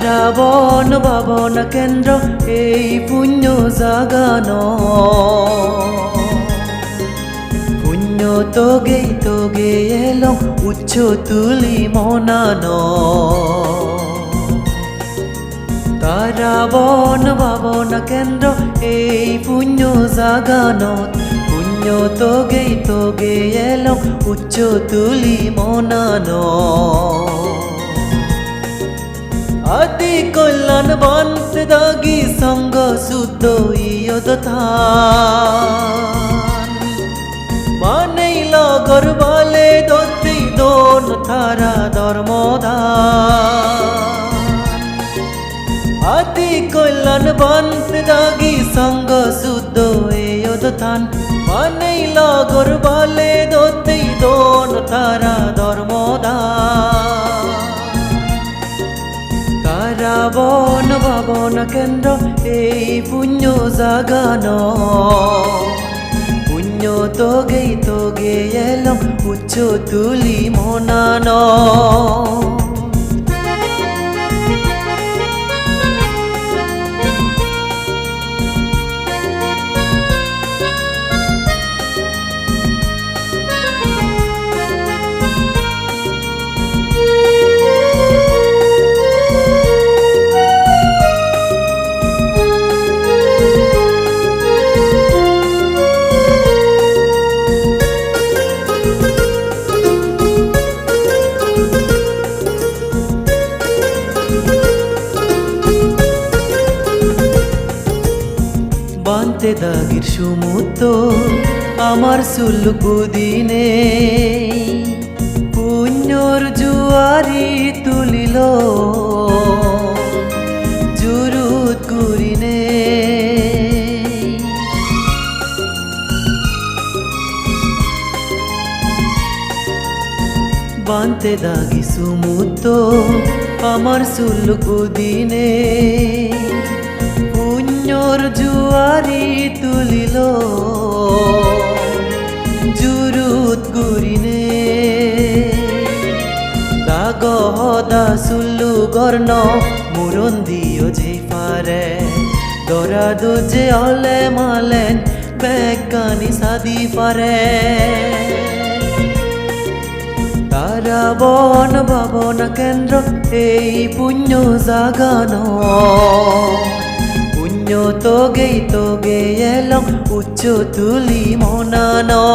তারা বন ভাবনা কেন্দ্র এই পুণ্য জাগানো পুণ্য তোগে এলো উচ্চ তুলি মনানো তারা বন ভাবনা কেন্দ্র এই পুণ্য জাগানো পুণ্য তোগে এলো উচ্চ তুলি মনানো আদি কল্যাণ বন্ত দাগি সঙ্গ শুদ্ধ ইয়দান মানেই লগর বলে দতি দোন তারা ধর্মদান আদি কল্যাণ বন্ত দাগি সঙ্গ শুদ্ধ ইয়দান মানেই লগর বলে দতি দোন তারা ধর্মদান তারা বন ভাবনা কেন্দ্র এই পুণ্য জাগানো পুণ্য তোগে এলো উচ্চ তুলি মনানো বানতে দাগির সমুদ্র আমার সুলকু দিনে পুণ্যর জুয়ারি তুলিল জুরুত করিনে বানতে দাগি সমুদ্র আমার সুলকু দিনে পুণ্যর জুয়ারি তুলিল জুরুত গুরিনে দাগ হদা সুল্লু গর্ণ মুরন দিও যে পারে দরা দুজে অলে মালেন বেগানি সাদি পারে তারা বন ভাবনা কেন্দ্র এই পুণ্য জাগানো পুণ্য তোগে এলো উচ্চ তুলি মনানো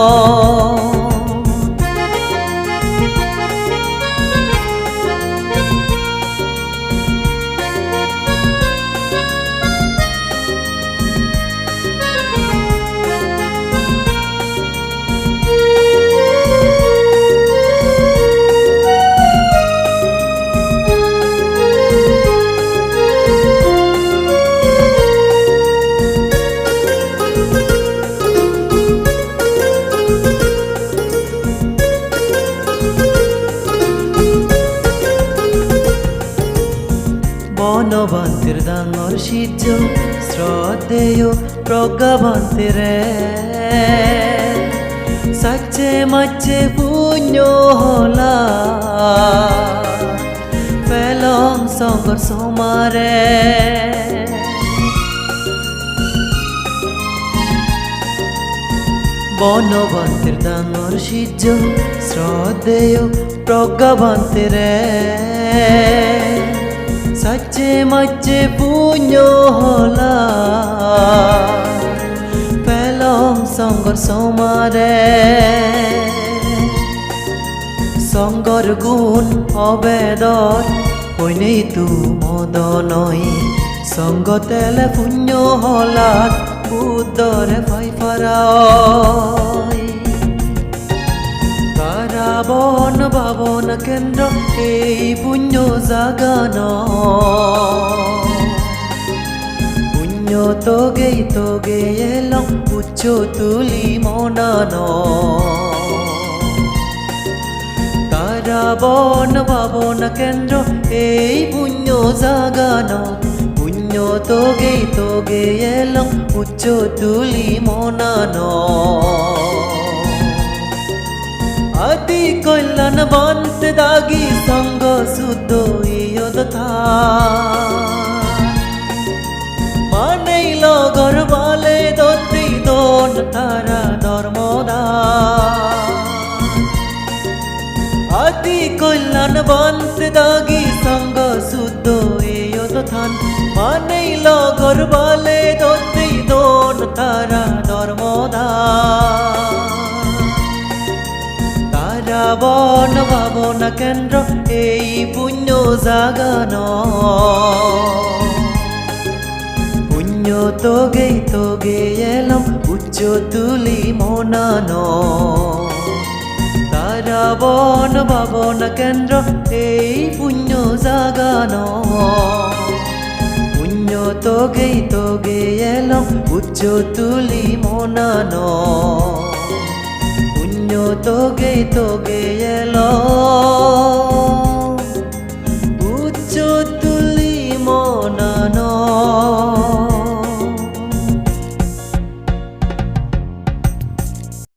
বনবান্তের ডাঙর সূর্য শ্রদ্ধেয় প্রজ্ঞাবান্তের সাচ্ছে মাচ্ছে পুণ্য হলা ফেলং সঙ্গর সমারে বনবান্তের ডাঙর সূর্য শ্রদ্ধেয় প্রজ্ঞাবান্তের সাচ্ছে মাচ্ছে পুণ্য হলা পেলং সঙ্গর সমারে সঙ্গর গুণ অবেদর হইনেই তু মদনই সঙ্গ তেলে পুণ্য হলাত বুদ্ধরে ফাই ফারাই তারা বন ভাবনা কেন্দ্র এই পুণ্য জাগানো পুণ্য তোগে এলো উচ্চ তুলি মনানো তারা বন ভাবনা কেন্দ্র এই পুণ্য জাগানো পুণ্য তোগে এলো উচ্চ তুলি মনানো আদি কল্যাণ বন্ত দাগি সঙ্গ শুদ্ধ ইয়দান Tan bant dagi sanga suddo eyo to than Manei logor bale doti don tara normoda Tara bon babona kendro ei punyo jagano Punyo toge elam uccho tuli monano Tara bon babona kendro ei punyo jagano Punyo toge elam uccho tuli monano Punyo toge elam